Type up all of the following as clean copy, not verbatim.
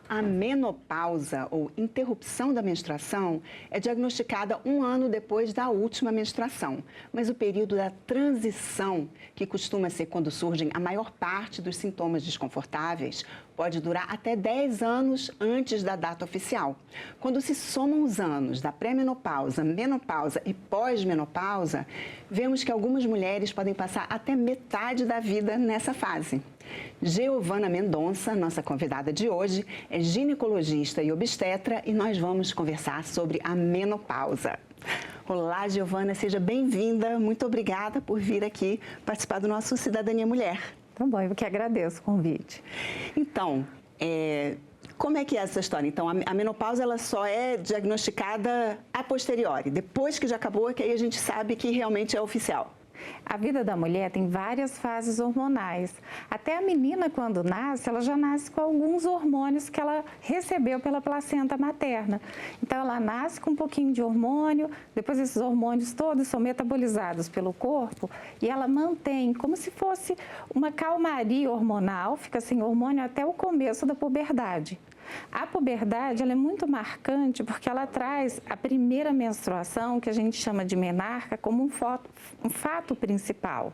A menopausa, ou interrupção da menstruação, é diagnosticada 1 ano depois da última menstruação. Mas o período da transição, que costuma ser quando surgem a maior parte dos sintomas desconfortáveis, pode durar até 10 anos antes da data oficial. Quando se somam os anos da pré-menopausa, menopausa e pós-menopausa, vemos que algumas mulheres podem passar até metade da vida nessa fase. Giovana Mendonça, nossa convidada de hoje, é ginecologista e obstetra e nós vamos conversar sobre a menopausa. Olá, Giovana, seja bem-vinda. Muito obrigada por vir aqui participar do nosso Cidadania Mulher. Tá bom, eu que agradeço o convite. Então, como é que é essa história? Então, a menopausa ela só é diagnosticada a posteriori, depois que já acabou, que aí a gente sabe que realmente é oficial. A vida da mulher tem várias fases hormonais. Até a menina, quando nasce, ela já nasce com alguns hormônios que ela recebeu pela placenta materna. Então, ela nasce com um pouquinho de hormônio, depois esses hormônios todos são metabolizados pelo corpo e ela mantém como se fosse uma calmaria hormonal, fica sem hormônio até o começo da puberdade. A puberdade ela é muito marcante porque ela traz a primeira menstruação, que a gente chama de menarca, como um fato principal.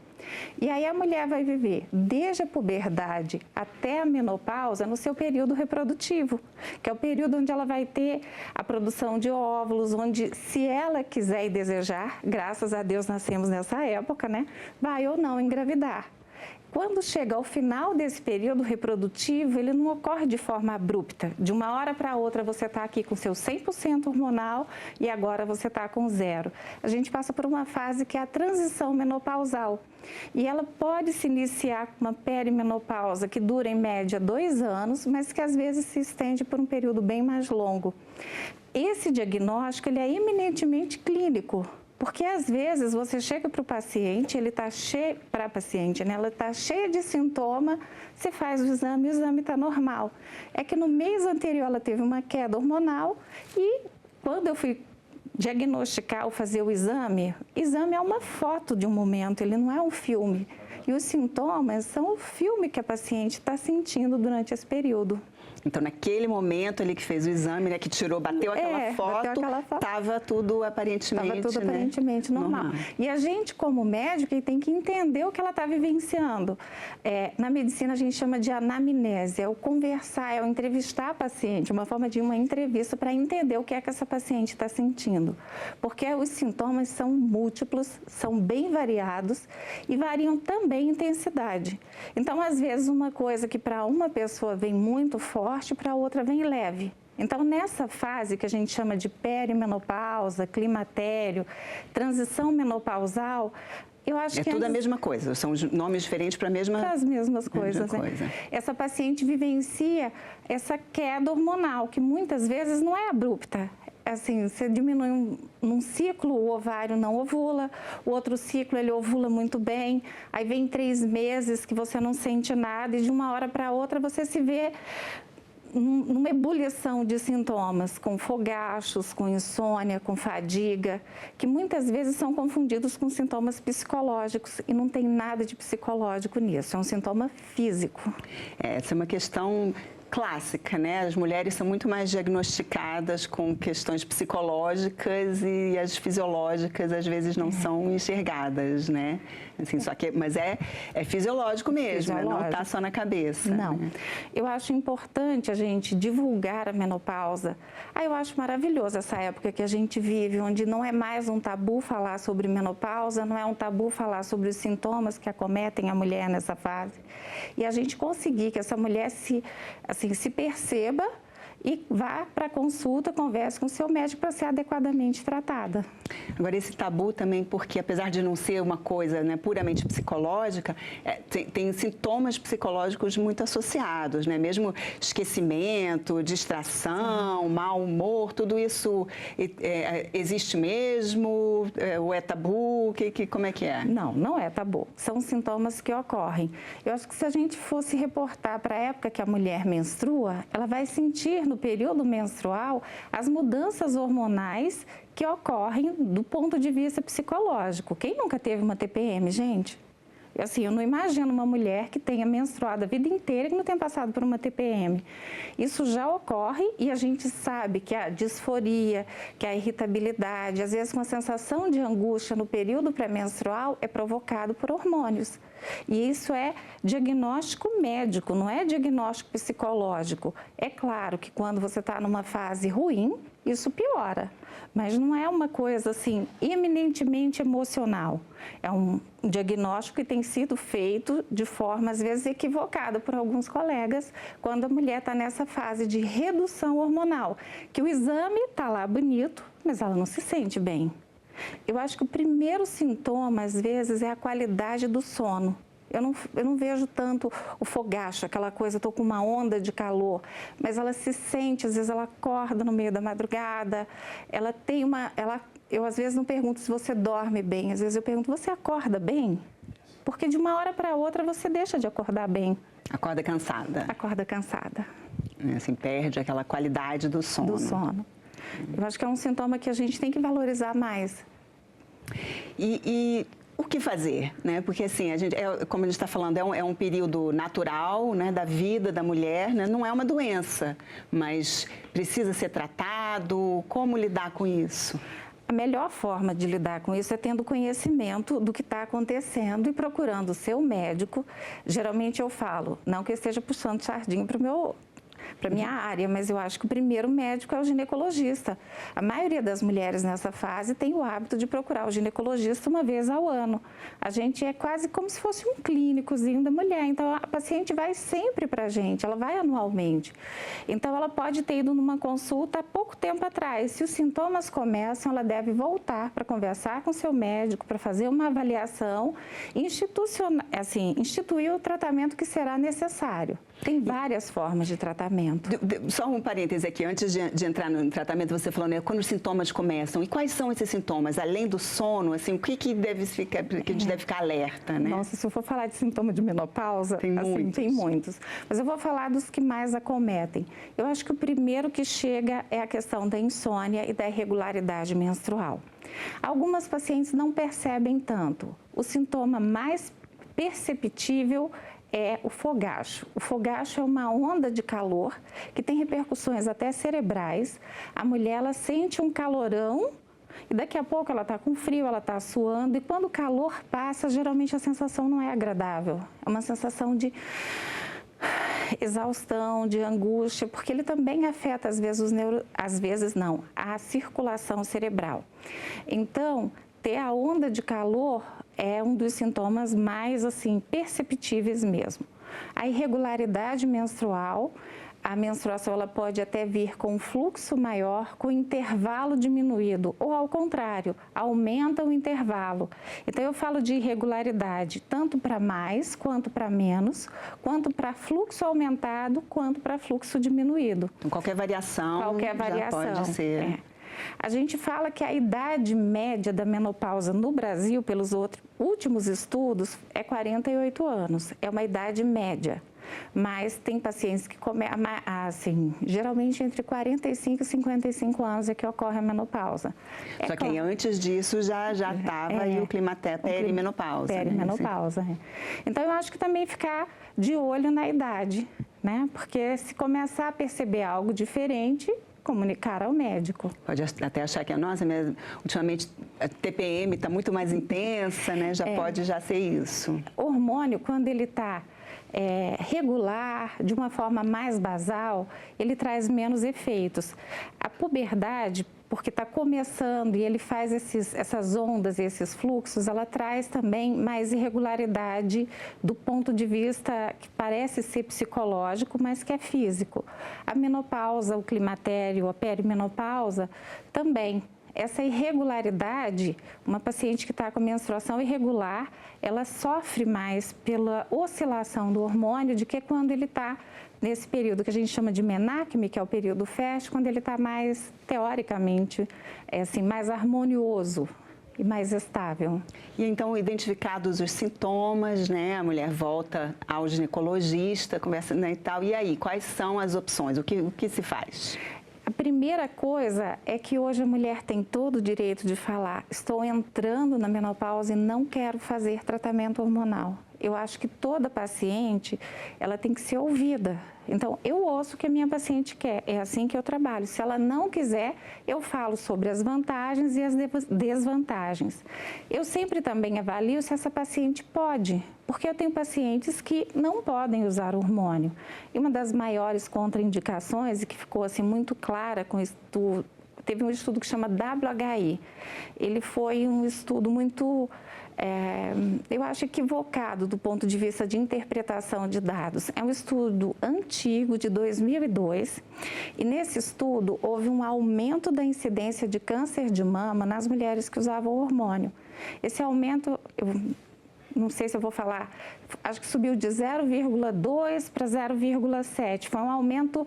E aí a mulher vai viver desde a puberdade até a menopausa no seu período reprodutivo, que é o período onde ela vai ter a produção de óvulos, onde, se ela quiser e desejar, graças a Deus nascemos nessa época, né, vai ou não engravidar. Quando chega ao final desse período reprodutivo, ele não ocorre de forma abrupta. De uma hora para outra você está aqui com seu 100% hormonal e agora você está com 0. A gente passa por uma fase que é a transição menopausal. E ela pode se iniciar com uma perimenopausa que dura em média 2 anos, mas que às vezes se estende por um período bem mais longo. Esse diagnóstico ele é eminentemente clínico. Porque às vezes você chega para o paciente, ele está cheio, para a paciente, né? Ela está cheia de sintoma, você faz o exame está normal. É que no mês anterior ela teve uma queda hormonal e quando eu fui diagnosticar ou fazer o exame é uma foto de um momento, ele não é um filme. E os sintomas são o filme que a paciente está sentindo durante esse período. Então, naquele momento ali que fez o exame, né, que tirou, bateu aquela foto, estava tudo aparentemente, normal. E a gente, como médico, tem que entender o que ela está vivenciando. Na medicina, a gente chama de anamnese, é o conversar, é o entrevistar a paciente, uma forma de uma entrevista para entender o que é que essa paciente está sentindo. Porque os sintomas são múltiplos, são bem variados e variam também em intensidade. Então, às vezes, uma coisa que para uma pessoa vem muito forte, para a outra vem leve. Então, nessa fase que a gente chama de perimenopausa, climatério, transição menopausal, eu acho que... É tudo a mesma coisa, são nomes diferentes para a mesma... As mesmas coisas, né? Essa paciente vivencia essa queda hormonal, que muitas vezes não é abrupta. Assim, você diminui num ciclo, o ovário não ovula, o outro ciclo ele ovula muito bem, aí vem 3 meses que você não sente nada e de uma hora para outra você se vê numa ebulição de sintomas, com fogachos, com insônia, com fadiga, que muitas vezes são confundidos com sintomas psicológicos e não tem nada de psicológico nisso, é um sintoma físico. Essa é uma questão clássica, né? As mulheres são muito mais diagnosticadas com questões psicológicas e as fisiológicas às vezes não são enxergadas, né? Assim, mas é fisiológico mesmo, não está só na cabeça. Não. Né? Eu acho importante a gente divulgar a menopausa. Eu acho maravilhoso essa época que a gente vive, onde não é mais um tabu falar sobre menopausa, não é um tabu falar sobre os sintomas que acometem a mulher nessa fase. E a gente conseguir que essa mulher se perceba e vá para a consulta, converse com o seu médico para ser adequadamente tratada. Agora, esse tabu também, porque apesar de não ser uma coisa, né, puramente psicológica, tem sintomas psicológicos muito associados, né? Mesmo esquecimento, distração, mau humor, tudo isso existe mesmo? Ou é tabu? Como é que é? Não, não é tabu. São sintomas que ocorrem. Eu acho que se a gente fosse reportar para a época que a mulher menstrua, ela vai sentir no período menstrual as mudanças hormonais que ocorrem do ponto de vista psicológico. Quem nunca teve uma TPM, gente? Assim, eu não imagino uma mulher que tenha menstruado a vida inteira e que não tenha passado por uma TPM. Isso já ocorre e a gente sabe que a disforia, que a irritabilidade, às vezes com a sensação de angústia no período pré-menstrual é provocado por hormônios. E isso é diagnóstico médico, não é diagnóstico psicológico. É claro que quando você está numa fase ruim, isso piora, mas não é uma coisa assim eminentemente emocional. É um diagnóstico que tem sido feito de forma às vezes equivocada por alguns colegas quando a mulher está nessa fase de redução hormonal, que o exame está lá bonito, mas ela não se sente bem. Eu acho que o primeiro sintoma às vezes é a qualidade do sono. Eu não vejo tanto o fogacho, aquela coisa, estou com uma onda de calor, mas ela se sente, às vezes ela acorda no meio da madrugada, ela tem eu às vezes não pergunto se você dorme bem, às vezes eu pergunto, você acorda bem? Porque de uma hora para outra você deixa de acordar bem. Acorda cansada. Acorda cansada. Assim, perde aquela qualidade do sono. Do sono. Eu acho que é um sintoma que a gente tem que valorizar mais. E o que fazer, né? Porque assim, como a gente está falando, é um período natural, né, da vida da mulher, né? Não é uma doença, mas precisa ser tratado. Como lidar com isso? A melhor forma de lidar com isso é tendo conhecimento do que está acontecendo e procurando o seu médico. Geralmente eu falo, não que eu esteja puxando sardinha para a minha área, mas eu acho que o primeiro médico é o ginecologista. A maioria das mulheres nessa fase tem o hábito de procurar o ginecologista uma vez ao ano. A gente é quase como se fosse um clínicozinho da mulher, então a paciente vai sempre para a gente, ela vai anualmente. Então ela pode ter ido numa consulta há pouco tempo atrás. Se os sintomas começam, ela deve voltar para conversar com seu médico, para fazer uma avaliação, instituir o tratamento que será necessário. Tem várias formas de tratamento. Só um parêntese aqui, antes de entrar no tratamento, você falou, né, quando os sintomas começam. E quais são esses sintomas? Além do sono, assim, o que a gente deve ficar alerta, né? Nossa, se eu for falar de sintoma de menopausa, tem muitos. Mas eu vou falar dos que mais acometem. Eu acho que o primeiro que chega é a questão da insônia e da irregularidade menstrual. Algumas pacientes não percebem tanto. O sintoma mais perceptível é o fogacho. O fogacho é uma onda de calor que tem repercussões até cerebrais. A mulher, ela sente um calorão e daqui a pouco ela está com frio, ela está suando. E quando o calor passa, geralmente a sensação não é agradável. É uma sensação de exaustão, de angústia, porque ele também afeta às vezes a circulação cerebral. Então, ter a onda de calor é um dos sintomas mais, assim, perceptíveis mesmo. A irregularidade menstrual, a menstruação ela pode até vir com fluxo maior, com intervalo diminuído, ou ao contrário, aumenta o intervalo. Então, eu falo de irregularidade tanto para mais, quanto para menos, quanto para fluxo aumentado, quanto para fluxo diminuído. Então, qualquer variação já pode ser... É. A gente fala que a idade média da menopausa no Brasil, pelos últimos estudos, é 48 anos. É uma idade média. Mas tem pacientes que assim, geralmente entre 45 e 55 anos é que ocorre a menopausa. Só que antes disso já estava aí o climatério, perimenopausa. Perimenopausa. Né? Então, eu acho que também ficar de olho na idade, né? Porque se começar a perceber algo diferente, comunicar ao médico. Pode até achar que, nossa, ultimamente a TPM está muito mais intensa, né? Pode ser isso. O hormônio, quando ele está regular, de uma forma mais basal, ele traz menos efeitos. A puberdade, porque está começando e ele faz essas ondas, esses fluxos, ela traz também mais irregularidade do ponto de vista que parece ser psicológico, mas que é físico. A menopausa, o climatério, a perimenopausa também. Essa irregularidade, uma paciente que está com menstruação irregular, ela sofre mais pela oscilação do hormônio do que quando ele está nesse período que a gente chama de menacme, que é o período fértil, quando ele está mais, teoricamente, mais harmonioso e mais estável. E então, identificados os sintomas, né, a mulher volta ao ginecologista, conversa, né, e tal. E aí, quais são as opções? O que se faz? primeira coisa é que hoje a mulher tem todo o direito de falar: estou entrando na menopausa e não quero fazer tratamento hormonal. Eu acho que toda paciente, ela tem que ser ouvida. Então, eu ouço o que a minha paciente quer, é assim que eu trabalho. Se ela não quiser, eu falo sobre as vantagens e as desvantagens. Eu sempre também avalio se essa paciente pode, porque eu tenho pacientes que não podem usar hormônio. E uma das maiores contraindicações, e que ficou assim muito clara com estudo, teve um estudo que chama WHI. Ele foi um estudo muito... eu acho equivocado do ponto de vista de interpretação de dados. É um estudo antigo, de 2002, e nesse estudo houve um aumento da incidência de câncer de mama nas mulheres que usavam hormônio. Esse aumento, eu não sei se eu vou falar, acho que subiu de 0,2 para 0,7. Foi um aumento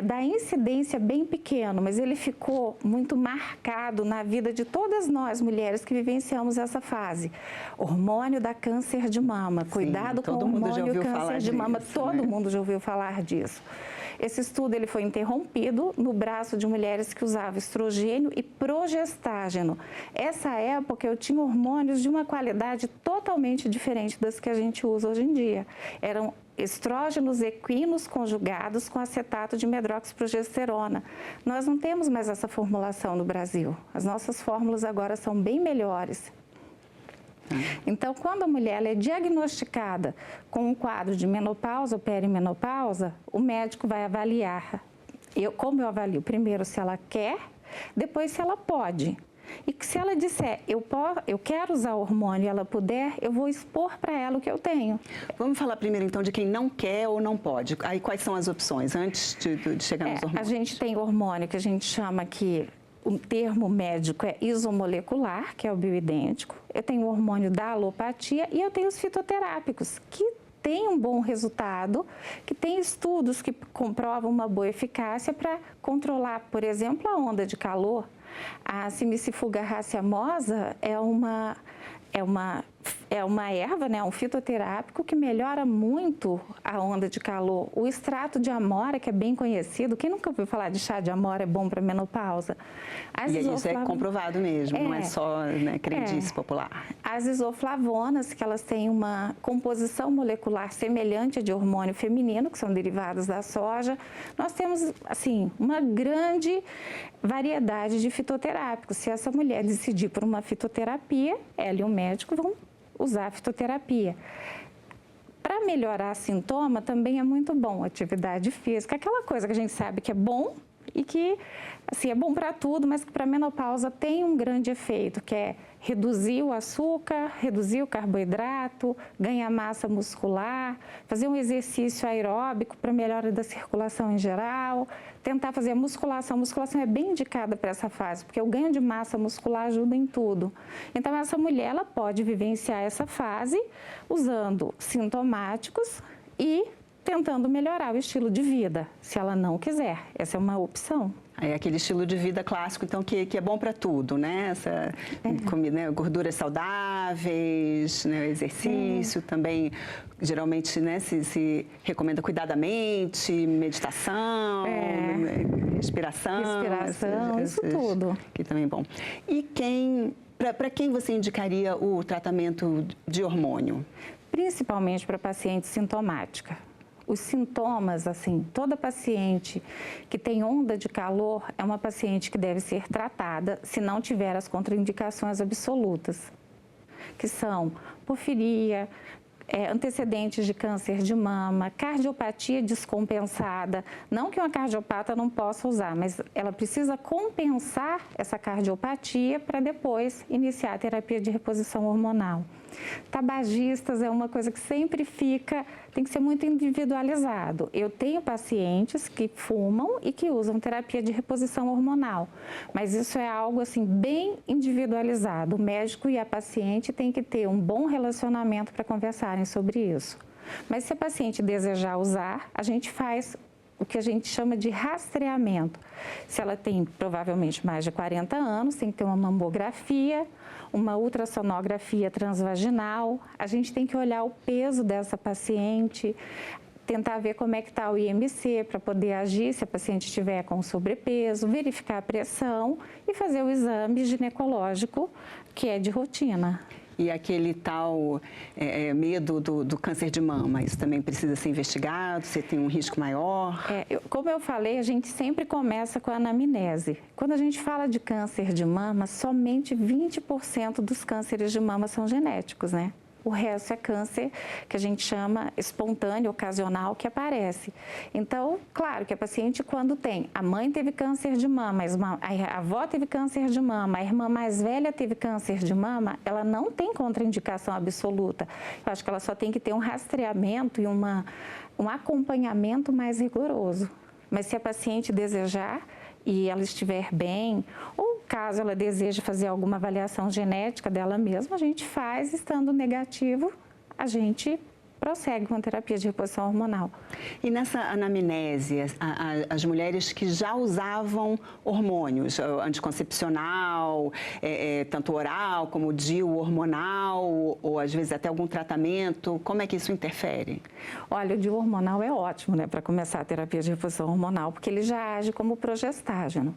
da incidência bem pequeno, mas ele ficou muito marcado na vida de todas nós, mulheres, que vivenciamos essa fase. Hormônio dá câncer de mama, cuidado com o hormônio câncer de mama, todo mundo já ouviu falar disso. Esse estudo ele foi interrompido no braço de mulheres que usavam estrogênio e progestágeno. Essa época eu tinha hormônios de uma qualidade totalmente diferente das que a gente usa hoje em dia. Eram estrógenos equinos conjugados com acetato de medroxiprogesterona. Nós não temos mais essa formulação no Brasil. As nossas fórmulas agora são bem melhores. Então, quando a mulher ela é diagnosticada com um quadro de menopausa ou perimenopausa, o médico vai avaliar. Como eu avalio? Primeiro, se ela quer, depois, se ela pode. E que se ela disser, eu quero usar hormônio e ela puder, eu vou expor para ela o que eu tenho. Vamos falar primeiro, então, de quem não quer ou não pode. Aí, quais são as opções, antes de chegar nos hormônios? A gente tem hormônio que a gente chama que o termo médico é isomolecular, que é o bioidêntico. Eu tenho o hormônio da alopatia e eu tenho os fitoterápicos, que tem um bom resultado, que tem estudos que comprovam uma boa eficácia para controlar, por exemplo, a onda de calor. A Cimicifuga racemosa é uma erva, né, um fitoterápico que melhora muito a onda de calor. O extrato de amora, que é bem conhecido, quem nunca ouviu falar de chá de amora é bom para menopausa? Isso é comprovado mesmo, não é só, né, crendice popular. As isoflavonas, que elas têm uma composição molecular semelhante à de hormônio feminino, que são derivados da soja. Nós temos, assim, uma grande variedade de fitoterápicos. Se essa mulher decidir por uma fitoterapia, ela e o médico vão usar a fitoterapia. Para melhorar sintoma também é muito bom, atividade física, aquela coisa que a gente sabe que é bom e que assim, é bom para tudo, mas que para a menopausa tem um grande efeito, que é reduzir o açúcar, reduzir o carboidrato, ganhar massa muscular, fazer um exercício aeróbico para melhora da circulação em geral, tentar fazer a musculação. A musculação é bem indicada para essa fase, porque o ganho de massa muscular ajuda em tudo. Então, essa mulher ela pode vivenciar essa fase usando sintomáticos e tentando melhorar o estilo de vida, se ela não quiser. Essa é uma opção. É aquele estilo de vida clássico, então, que é bom para tudo, né? Comida, né? Gorduras saudáveis, né? Exercício também, geralmente, né? Se recomenda cuidadamente, meditação, respiração. Isso tudo. Que também é bom. E para quem você indicaria o tratamento de hormônio? Principalmente para paciente sintomática. Os sintomas, assim, toda paciente que tem onda de calor é uma paciente que deve ser tratada se não tiver as contraindicações absolutas, que são porfiria, antecedentes de câncer de mama, cardiopatia descompensada. Não que uma cardiopata não possa usar, mas ela precisa compensar essa cardiopatia para depois iniciar a terapia de reposição hormonal. Tabagistas é uma coisa que sempre tem que ser muito individualizado. Eu tenho pacientes que fumam e que usam terapia de reposição hormonal, mas isso é algo assim bem individualizado. O médico e a paciente têm que ter um bom relacionamento para conversarem sobre isso. Mas se a paciente desejar usar, a gente faz o que a gente chama de rastreamento. Se ela tem provavelmente mais de 40 anos, tem que ter uma mamografia, uma ultrassonografia transvaginal, a gente tem que olhar o peso dessa paciente, tentar ver como é que está o IMC para poder agir se a paciente estiver com sobrepeso, verificar a pressão e fazer o exame ginecológico, que é de rotina. E aquele tal medo do câncer de mama, isso também precisa ser investigado? Você tem um risco maior? Como eu falei, a gente sempre começa com a anamnese. Quando a gente fala de câncer de mama, somente 20% dos cânceres de mama são genéticos, né? O resto é câncer que a gente chama espontâneo, ocasional, que aparece. Então, claro que a paciente, quando tem, a mãe teve câncer de mama, a avó teve câncer de mama, a irmã mais velha teve câncer de mama, ela não tem contraindicação absoluta. Eu acho que ela só tem que ter um rastreamento e um acompanhamento mais rigoroso. Mas se a paciente desejar e ela estiver bem, ou caso ela deseje fazer alguma avaliação genética dela mesma, a gente faz, estando negativo, a gente prossegue com a terapia de reposição hormonal. E nessa anamnese, as mulheres que já usavam hormônios, anticoncepcional, tanto oral como DIU hormonal, ou às vezes até algum tratamento, como é que isso interfere? Olha, o DIU hormonal é ótimo, né, para começar a terapia de reposição hormonal, porque ele já age como progestágeno.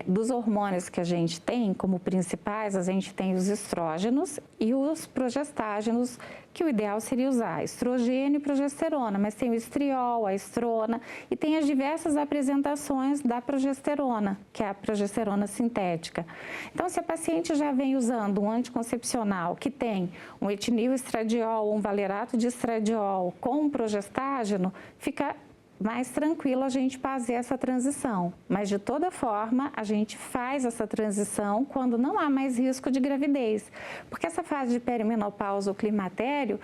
Dos hormônios que a gente tem, como principais, a gente tem os estrógenos e os progestágenos, que o ideal seria usar estrogênio e progesterona, mas tem o estriol, a estrona e tem as diversas apresentações da progesterona, que é a progesterona sintética. Então, se a paciente já vem usando um anticoncepcional que tem um etinil estradiol ou um valerato de estradiol com um progestágeno, fica mais tranquilo a gente fazer essa transição. Mas, de toda forma, a gente faz essa transição quando não há mais risco de gravidez. Porque essa fase de perimenopausa ou climatério,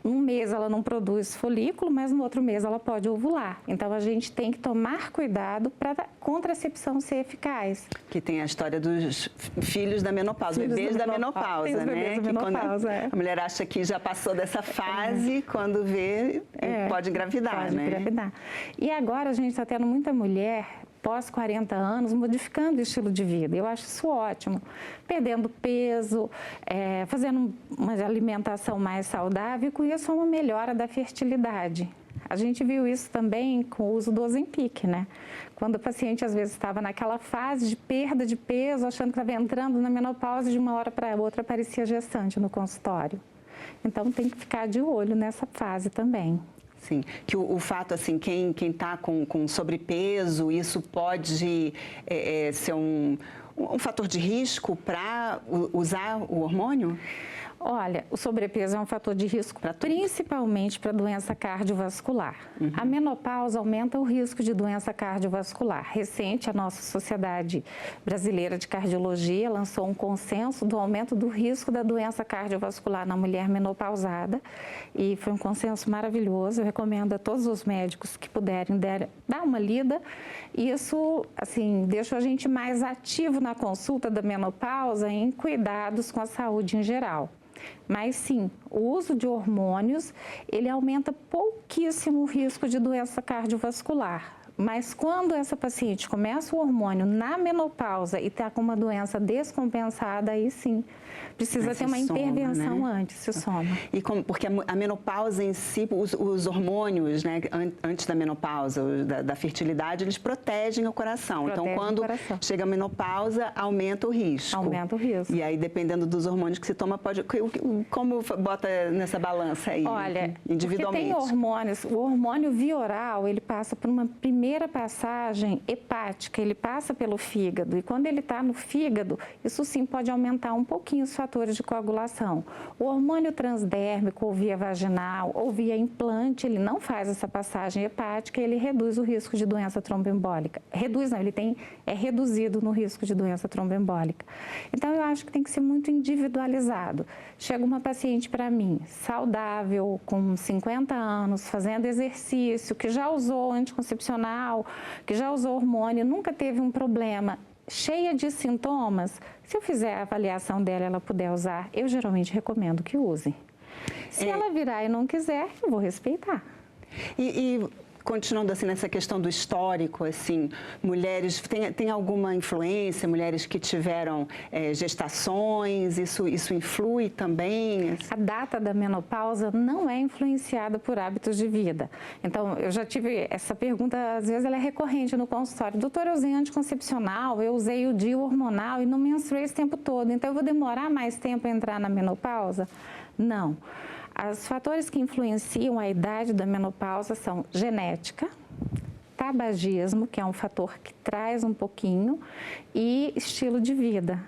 um mês ela não produz folículo, mas no outro mês ela pode ovular. Então, a gente tem que tomar cuidado para a contracepção ser eficaz. Que tem a história dos filhos da menopausa, bebês da menopausa, né? Que quando a mulher acha que já passou dessa fase, quando vê, pode engravidar, pode engravidar. E agora a gente está tendo muita mulher pós 40 anos, modificando o estilo de vida. Eu acho isso ótimo. Perdendo peso, fazendo uma alimentação mais saudável e com isso uma melhora da fertilidade. A gente viu isso também com o uso do Ozempic, né? Quando o paciente às vezes estava naquela fase de perda de peso, achando que estava entrando na menopausa, de uma hora para outra aparecia gestante no consultório. Então tem que ficar de olho nessa fase também. Sim, que o fato, assim, quem está com sobrepeso, isso pode ser um fator de risco para usar o hormônio? Olha, o sobrepeso é um fator de risco principalmente para doença cardiovascular. Uhum. A menopausa aumenta o risco de doença cardiovascular. Recente, a nossa Sociedade Brasileira de Cardiologia lançou um consenso do aumento do risco da doença cardiovascular na mulher menopausada e foi um consenso maravilhoso. Eu recomendo a todos os médicos que puderem dar uma lida. Isso, assim, deixa a gente mais ativo na consulta da menopausa em cuidados com a saúde em geral. Mas sim, o uso de hormônios, ele aumenta pouquíssimo o risco de doença cardiovascular. Mas quando essa paciente começa o hormônio na menopausa e está com uma doença descompensada, aí sim, precisa ter uma intervenção, né? Antes, se soma. E porque a menopausa em si, os hormônios, né, antes da menopausa, da fertilidade, eles protegem o coração. Então, quando chega a menopausa, aumenta o risco. Aumenta o risco. E aí, dependendo dos hormônios que se toma, pode... Como bota nessa balança aí? Olha, individualmente? Porque tem hormônios. O hormônio vioral, ele passa por uma primeira passagem hepática, ele passa pelo fígado. E quando ele está no fígado, isso sim pode aumentar um pouquinho os fatores de coagulação. O hormônio transdérmico, ou via vaginal, ou via implante, ele não faz essa passagem hepática, ele reduz o risco de doença tromboembólica. Reduz não, ele é reduzido no risco de doença tromboembólica. Então, eu acho que tem que ser muito individualizado. Chega uma paciente para mim, saudável, com 50 anos, fazendo exercício, que já usou anticoncepcional, que já usou hormônio, nunca teve um problema, cheia de sintomas, se eu fizer a avaliação dela e ela puder usar, eu geralmente recomendo que use. Se ela virar e não quiser, eu vou respeitar. E continuando assim nessa questão do histórico, assim, mulheres, tem alguma influência, mulheres que tiveram gestações, isso influi também? A data da menopausa não é influenciada por hábitos de vida. Então, eu já tive essa pergunta, às vezes ela é recorrente no consultório. Doutor, eu usei anticoncepcional, eu usei o DIU hormonal e não menstruei esse tempo todo, então eu vou demorar mais tempo a entrar na menopausa? Não. Os fatores que influenciam a idade da menopausa são genética, tabagismo, que é um fator que traz um pouquinho, e estilo de vida.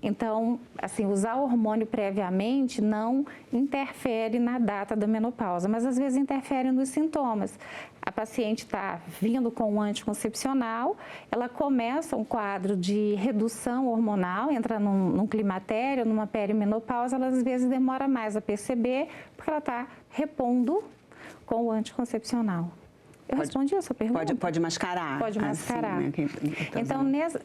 Então, assim, usar hormônio previamente não interfere na data da menopausa, mas às vezes interfere nos sintomas. A paciente está vindo com um anticoncepcional, ela começa um quadro de redução hormonal, entra num climatério, numa perimenopausa, ela às vezes demora mais a perceber, porque ela está repondo com o anticoncepcional. Eu respondi a sua pergunta? Pode mascarar. Pode mascarar. Assim, né? Então,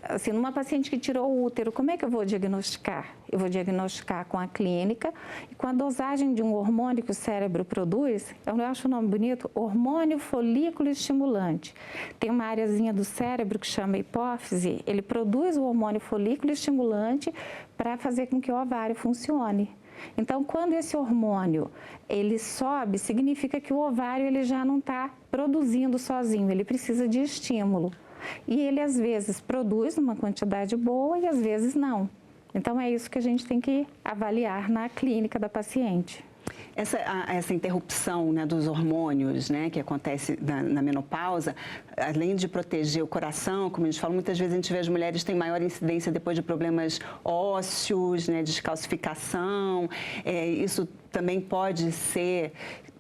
assim, numa paciente que tirou o útero, como é que eu vou diagnosticar? Eu vou diagnosticar com a clínica e com a dosagem de um hormônio que o cérebro produz, eu acho o nome bonito, hormônio folículo estimulante. Tem uma areazinha do cérebro que chama hipófise, ele produz o hormônio folículo estimulante para fazer com que o ovário funcione. Então, quando esse hormônio ele sobe, significa que o ovário ele já não está produzindo sozinho, ele precisa de estímulo. E ele, às vezes, produz uma quantidade boa e, às vezes, não. Então, é isso que a gente tem que avaliar na clínica da paciente. Essa interrupção, né, dos hormônios, né, que acontece na menopausa, além de proteger o coração, como a gente fala, muitas vezes a gente vê as mulheres têm maior incidência depois de problemas ósseos, né, descalcificação. Isso também pode ser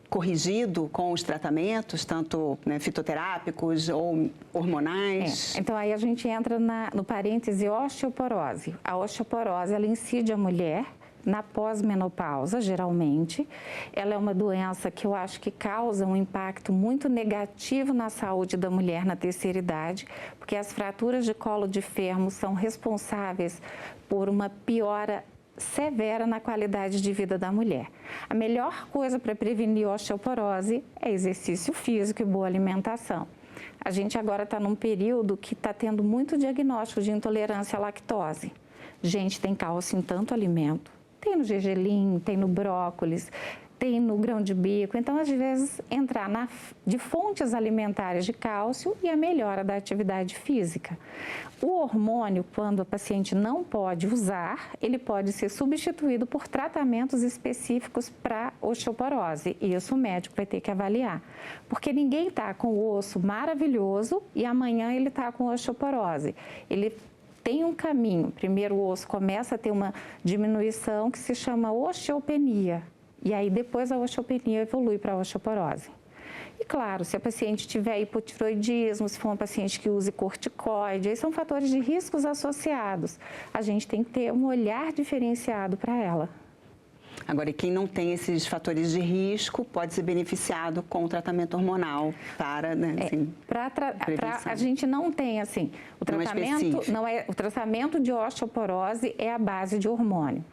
corrigido com os tratamentos, tanto, né, fitoterápicos ou hormonais? Então, aí a gente entra no parêntese osteoporose. A osteoporose, ela incide a mulher na pós-menopausa, geralmente. Ela é uma doença que eu acho que causa um impacto muito negativo na saúde da mulher na terceira idade, porque as fraturas de colo de ferro são responsáveis por uma piora severa na qualidade de vida da mulher. A melhor coisa para prevenir osteoporose é exercício físico e boa alimentação. A gente agora está num período que está tendo muito diagnóstico de intolerância à lactose. Gente, tem cálcio em tanto alimento. Tem no gergelim, tem no brócolis, tem no grão de bico. Então, às vezes, entrar de fontes alimentares de cálcio e a melhora da atividade física. O hormônio, quando a paciente não pode usar, ele pode ser substituído por tratamentos específicos para osteoporose. E isso o médico vai ter que avaliar. Porque ninguém está com o osso maravilhoso e amanhã ele está com osteoporose. Ele tem um caminho. Primeiro, o osso começa a ter uma diminuição que se chama osteopenia. E aí, depois, a osteopenia evolui para a osteoporose. E, claro, se a paciente tiver hipotiroidismo, se for uma paciente que use corticoide, aí são fatores de riscos associados. A gente tem que ter um olhar diferenciado para ela. Agora, e quem não tem esses fatores de risco pode ser beneficiado com o tratamento hormonal para, né, assim, a gente não tem, assim, o tratamento de osteoporose é a base de hormônio.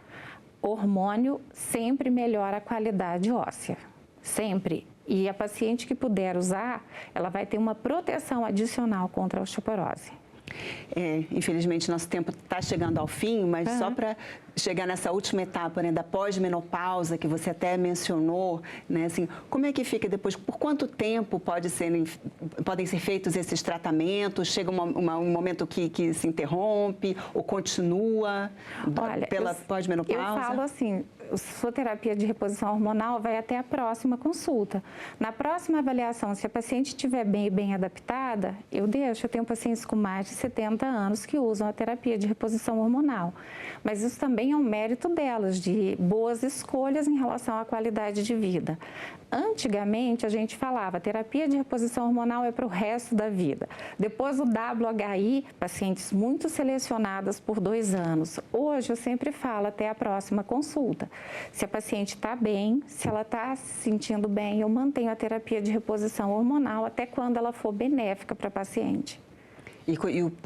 Hormônio sempre melhora a qualidade óssea, sempre. E a paciente que puder usar, ela vai ter uma proteção adicional contra a osteoporose. Infelizmente, nosso tempo está chegando ao fim, mas só para chegar nessa última etapa, né, da pós-menopausa, que você até mencionou, né, assim, como é que fica depois? Por quanto tempo podem ser feitos esses tratamentos? Chega um momento que se interrompe ou continua pela pós-menopausa? Eu falo assim, sua terapia de reposição hormonal vai até a próxima consulta. Na próxima avaliação, se a paciente estiver bem e bem adaptada, eu tenho pacientes com mais de 70 anos que usam a terapia de reposição hormonal. Mas isso também é um mérito delas, de boas escolhas em relação à qualidade de vida. Antigamente, a gente falava, terapia de reposição hormonal é para o resto da vida. Depois, o WHI, pacientes muito selecionadas por 2 anos. Hoje, eu sempre falo até a próxima consulta. Se a paciente está bem, se ela está se sentindo bem, eu mantenho a terapia de reposição hormonal até quando ela for benéfica para a paciente. E o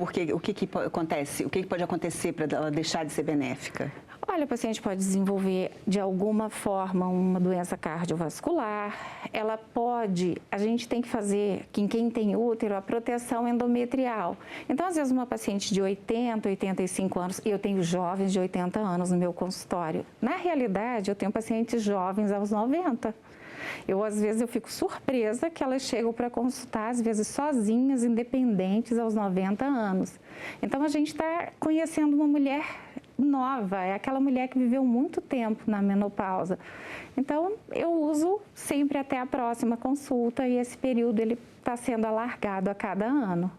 que acontece? O que pode acontecer para ela deixar de ser benéfica? Olha, a paciente pode desenvolver de alguma forma uma doença cardiovascular, ela pode, a gente tem que fazer, em quem tem útero, a proteção endometrial. Então, às vezes, uma paciente de 80, 85 anos, e eu tenho jovens de 80 anos no meu consultório. Na realidade, eu tenho pacientes jovens aos 90. Às vezes, eu fico surpresa que elas chegam para consultar, às vezes, sozinhas, independentes, aos 90 anos. Então, a gente está conhecendo uma mulher nova, é aquela mulher que viveu muito tempo na menopausa. Então, eu uso sempre até a próxima consulta e esse período ele está sendo alargado a cada ano.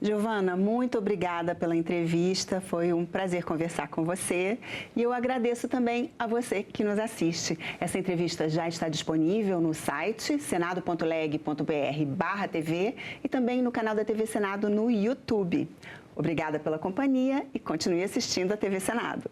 Giovana, muito obrigada pela entrevista, foi um prazer conversar com você e eu agradeço também a você que nos assiste. Essa entrevista já está disponível no site senado.leg.br/TV e também no canal da TV Senado no YouTube. Obrigada pela companhia e continue assistindo a TV Senado.